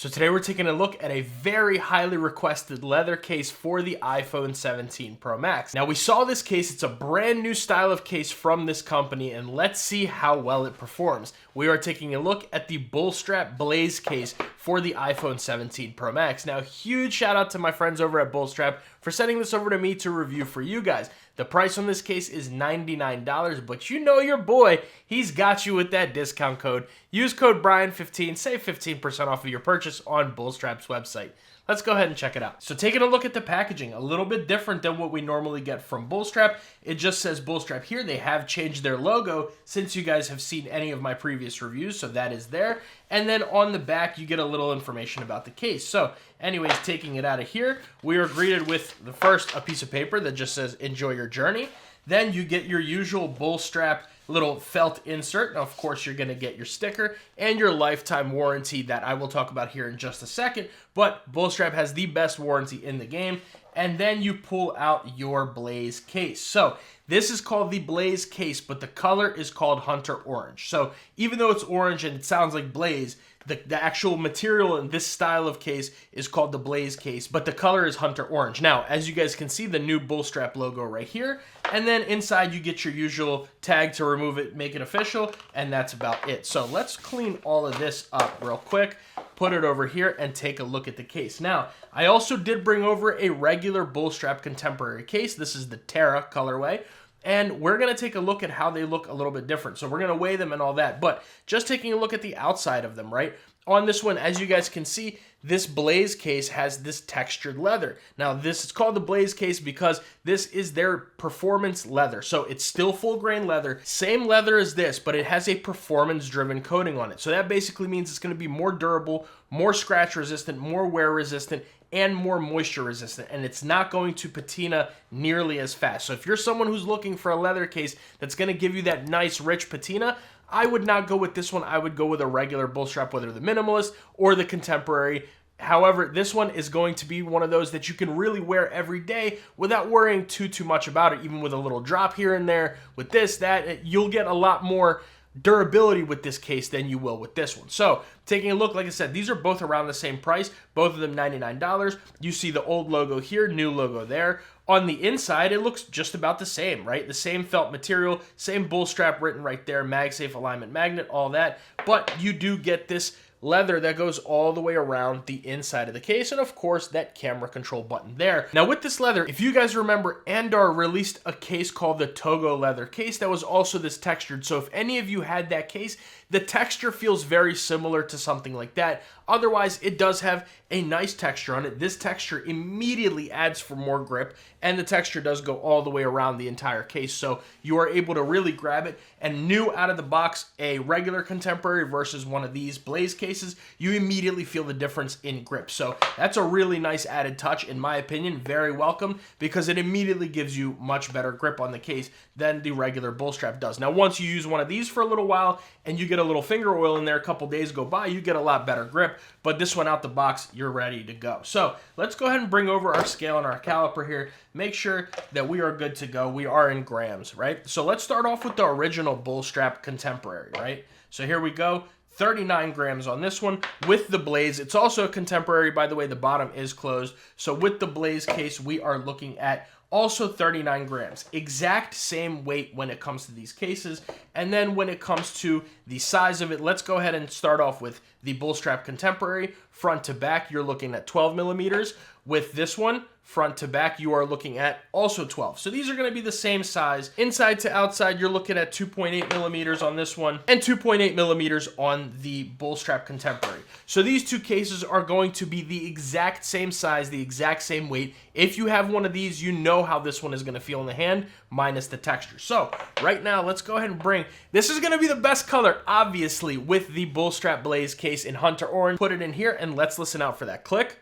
So today we're taking a look at a very highly requested leather case for the iPhone 17 Pro Max. Now we saw this case, it's a brand new style of case from this company, and let's see how well it performs. We are taking a look at the Bullstrap Blaze case for the iPhone 17 Pro Max. Now huge shout out to my friends over at Bullstrap for sending this over to me to review for you guys. The price on this case is $99, but you know your boy, he's got you with that discount code. Use code Brian15, save 15% off of your purchase on Bullstrap's website. Let's go ahead and check it out. So taking a look at the packaging, a little bit different than what we normally get from Bullstrap. It just says Bullstrap here. They have changed their logo since you guys have seen any of my previous reviews, so that is there. And then on the back, you get a little information about the case. So anyways, taking it out of here, we are greeted with the first, a piece of paper that just says, enjoy your journey. Then you get your usual Bullstrap little felt insert. Now, of course, you're going to get your sticker and your lifetime warranty that I will talk about here in just a second. But Bullstrap has the best warranty in the game. And then you pull out your Blaze case. So this is called the Blaze case, but the color is called Hunter Orange. So even though it's orange and it sounds like Blaze, the actual material in this style of case is called the Blaze case, but the color is Hunter Orange. Now, as you guys can see, the new Bullstrap logo right here, and then inside you get your usual tag to remove it, make it official, and that's about it. So let's clean all of this up real quick, put it over here, and take a look at the case. Now, I also did bring over a regular Bullstrap contemporary case. This is the Terra colorway. And we're going to take a look at how they look a little bit different. So we're going to weigh them and all that. But just taking a look at the outside of them, right? On this one, as you guys can see, this Blaze case has this textured leather. Now, this is called the Blaze case because this is their performance leather. So it's still full grain leather, same leather as this, but it has a performance-driven coating on it. So that basically means it's going to be more durable, more scratch resistant, more wear resistant, and more moisture resistant, and it's not going to patina nearly as fast. So if you're someone who's looking for a leather case that's going to give you that nice rich patina, I would not go with this one. I would go with a regular Bullstrap, whether the minimalist or the contemporary. However, this one is going to be one of those that you can really wear every day without worrying too much about it, even with a little drop here and there. With this, that, you'll get a lot more durability with this case than you will with this one. So taking a look, like I said, these are both around the same price, both of them $99. You see the old logo here, new logo there. On the inside, it looks just about the same, right? The same felt material, same Bullstrap written right there, MagSafe alignment magnet, all that. But you do get this leather that goes all the way around the inside of the case, and of course that camera control button there. Now with this leather, if you guys remember, Andar released a case called the Togo leather case that was also this textured. So if any of you had that case, the texture feels very similar to something like that. Otherwise, it does have a nice texture on it. This texture immediately adds for more grip, and the texture does go all the way around the entire case. So you are able to really grab it. And new out of the box, a regular contemporary versus one of these Blaze cases, you immediately feel the difference in grip. So that's a really nice added touch, in my opinion, very welcome, because it immediately gives you much better grip on the case than the regular Bullstrap does. Now, once you use one of these for a little while and you get a little finger oil in there, a couple days go by, you get a lot better grip. But this one out the box, you're ready to go. So let's go ahead and bring over our scale and our caliper here. Make sure that we are good to go. We are in grams, right? So let's start off with the original Bullstrap contemporary, right? So here we go. 39 grams on this one with the Blaze. It's also a contemporary, by the way. The bottom is closed. So with the Blaze case, we are looking at also 39 grams. Exact same weight when it comes to these cases. And then when it comes to the size of it, let's go ahead and start off with the Bullstrap Contemporary. Front to back, you're looking at 12 millimeters. With this one, front to back, you are looking at also 12. So these are going to be the same size. Inside to outside, you're looking at 2.8 millimeters on this one and 2.8 millimeters on the Bullstrap Contemporary. So these two cases are going to be the exact same size, the exact same weight. If you have one of these, you know how this one is going to feel in the hand, minus the texture. So right now, let's go ahead and bring, this is going to be the best color, obviously, with the Bullstrap Blaze case in Hunter Orange. Put it in here and let's listen out for that click.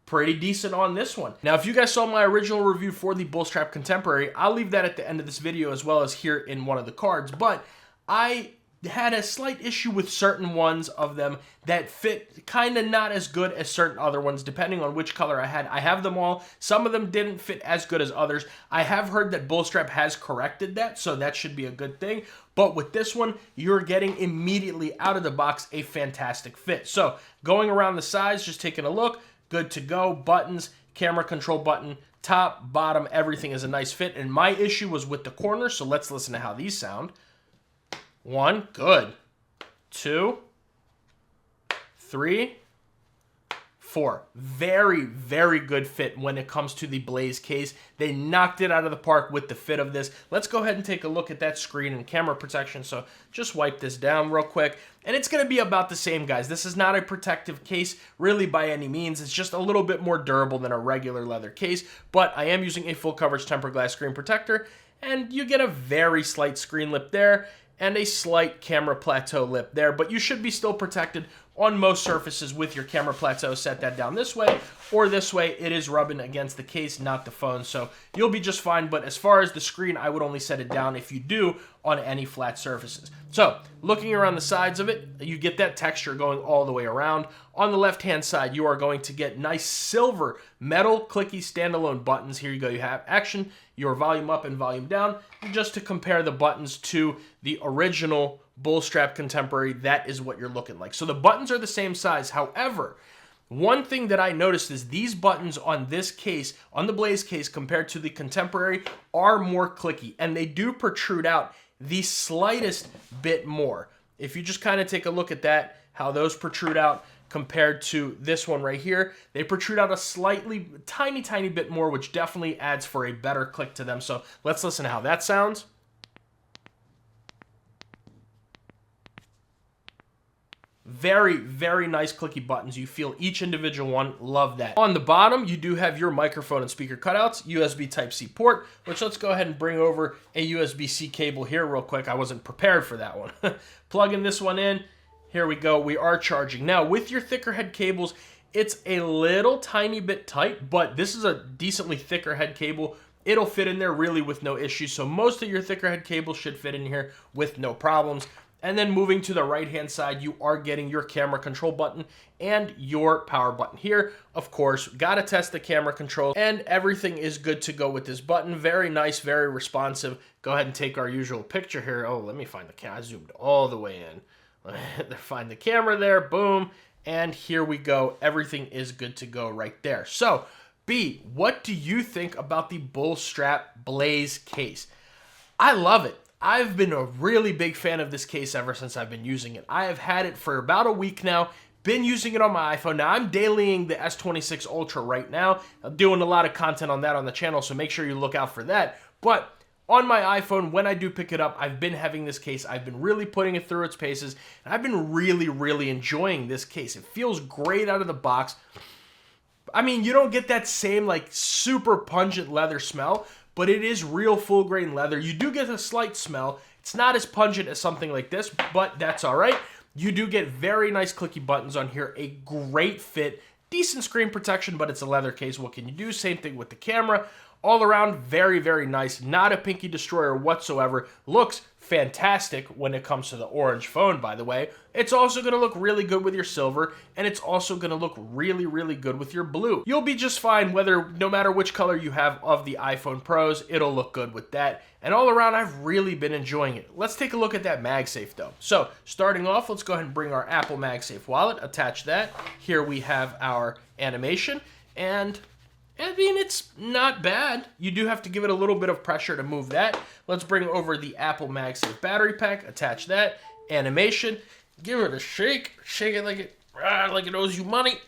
Pretty decent on this one. Now, if you guys saw my original review for the Bullstrap Contemporary, I'll leave that at the end of this video as well as here in one of the cards, but had a slight issue with certain ones of them that fit kind of not as good as certain other ones, depending on which color I had. I have them all. Some of them didn't fit as good as others. I have heard that Bullstrap has corrected that, so that should be a good thing. But with this one, you're getting immediately out of the box a fantastic fit. So going around the sides, just taking a look, good to go. Buttons, camera control button, top, bottom, everything is a nice fit. And my issue was with the corners, so let's listen to how these sound. 1, good. 2, 3, 4. Very, very good fit when it comes to the Blaze case. They knocked it out of the park with the fit of this. Let's go ahead and take a look at that screen and camera protection. So just wipe this down real quick. And it's going to be about the same, guys. This is not a protective case really by any means. It's just a little bit more durable than a regular leather case. But I am using a full coverage tempered glass screen protector. And you get a very slight screen lip there and a slight camera plateau lip there, but you should be still protected on most surfaces with your camera plateau. Set that down this way or this way. It is rubbing against the case, not the phone, so you'll be just fine. But as far as the screen, I would only set it down if you do on any flat surfaces. So looking around the sides of it, you get that texture going all the way around. On the left-hand side, you are going to get nice silver metal clicky standalone buttons. Here you go. You have action, your volume up and volume down. Just to compare the buttons to the original Bullstrap Contemporary, that is what you're looking like. So the buttons are the same size. However, one thing that I noticed is these buttons on this case, on the Blaze case, compared to the Contemporary, are more clicky, and they do protrude out the slightest bit more. If you just kind of take a look at that, how those protrude out compared to this one right here, they protrude out a slightly, tiny bit more, which definitely adds for a better click to them. So let's listen to how that sounds. Very, very nice clicky buttons. You feel each individual one. Love that. On the bottom, you do have your microphone and speaker cutouts, USB Type-C port, which let's go ahead and bring over a USB-C cable here real quick. I wasn't prepared for that one. Plugging this one in. Here we go. We are charging. Now, with your thicker head cables, it's a little tiny bit tight, but this is a decently thicker head cable. It'll fit in there really with no issues. So most of your thicker head cables should fit in here with no problems. And then moving to the right-hand side, you are getting your camera control button and your power button here. Of course, got to test the camera control, and everything is good to go with this button. Very nice, very responsive. Go ahead and take our usual picture here. Oh, let me find the camera. I zoomed all the way in. Find the camera there, boom, and here we go. Everything is good to go right there. So, B, what do you think about the Bullstrap Blaze case? I love it. I've been a really big fan of this case ever since I've been using it. I have had it for about a week now, been using it on my iPhone. Now, I'm dailying the S26 Ultra right now. I'm doing a lot of content on that on the channel, so make sure you look out for that. But on my iPhone, when I do pick it up, I've been having this case. I've been really putting it through its paces, and I've been really enjoying this case. It feels great out of the box. I mean, you don't get that same, like, super pungent leather smell, but it is real full-grain leather. You do get a slight smell. It's not as pungent as something like this, but that's all right. You do get very nice clicky buttons on here, a great fit, decent screen protection, but it's a leather case. What can you do? Same thing with the camera. All around, very nice. Not a pinky destroyer whatsoever. Looks fantastic when it comes to the orange phone, by the way. It's also going to look really good with your silver, and it's also going to look really good with your blue. You'll be just fine no matter which color you have of the iPhone Pros, it'll look good with that. And all around, I've really been enjoying it. Let's take a look at that MagSafe, though. So, starting off, let's go ahead and bring our Apple MagSafe wallet, attach that. Here we have our animation, and I mean, it's not bad. You do have to give it a little bit of pressure to move that. Let's bring over the Apple MagSafe battery pack, attach that, animation, give it a shake, shake it like it owes you money.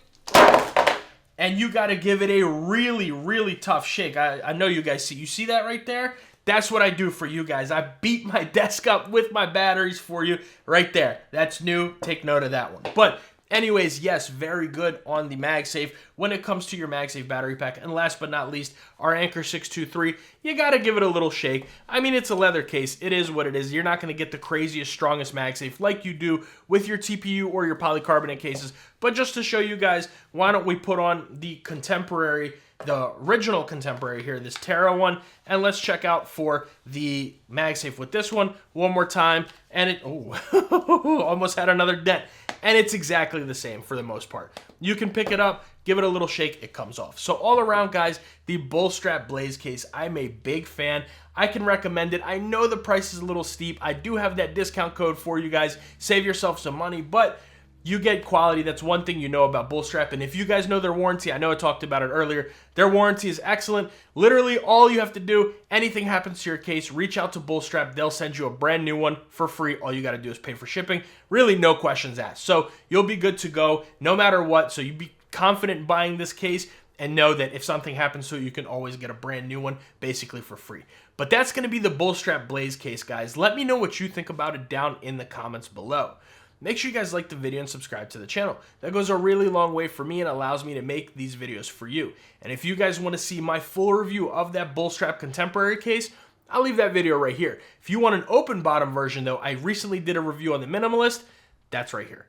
And you got to give it a really tough shake. I know you guys see that right there? That's what I do for you guys. I beat my desk up with my batteries for you right there. That's new. Take note of that one. But anyways, yes, very good on the MagSafe when it comes to your MagSafe battery pack. And last but not least, our Anker 623, you got to give it a little shake. I mean, it's a leather case. It is what it is. You're not going to get the craziest, strongest MagSafe like you do with your TPU or your polycarbonate cases. But just to show you guys, why don't we put on the Contemporary the original Contemporary here, this Terra one, and let's check out for the MagSafe with this one more time, and it, almost had another dent, and it's exactly the same for the most part. You can pick it up, give it a little shake, it comes off. So all around, guys, the Bullstrap Blaze case, I'm a big fan. I can recommend it. I know the price is a little steep. I do have that discount code for you guys. Save yourself some money, but you get quality. That's one thing you know about Bullstrap. And if you guys know their warranty, I know I talked about it earlier, their warranty is excellent. Literally all you have to do, anything happens to your case, reach out to Bullstrap. They'll send you a brand new one for free. All you got to do is pay for shipping. Really no questions asked. So you'll be good to go no matter what. So you be confident in buying this case and know that if something happens to it, you can always get a brand new one basically for free. But that's going to be the Bullstrap Blaze case, guys. Let me know what you think about it down in the comments below. Make sure you guys like the video and subscribe to the channel. That goes a really long way for me and allows me to make these videos for you. And if you guys want to see my full review of that Bullstrap Contemporary case, I'll leave that video right here. If you want an open bottom version though, I recently did a review on the Minimalist. That's right here.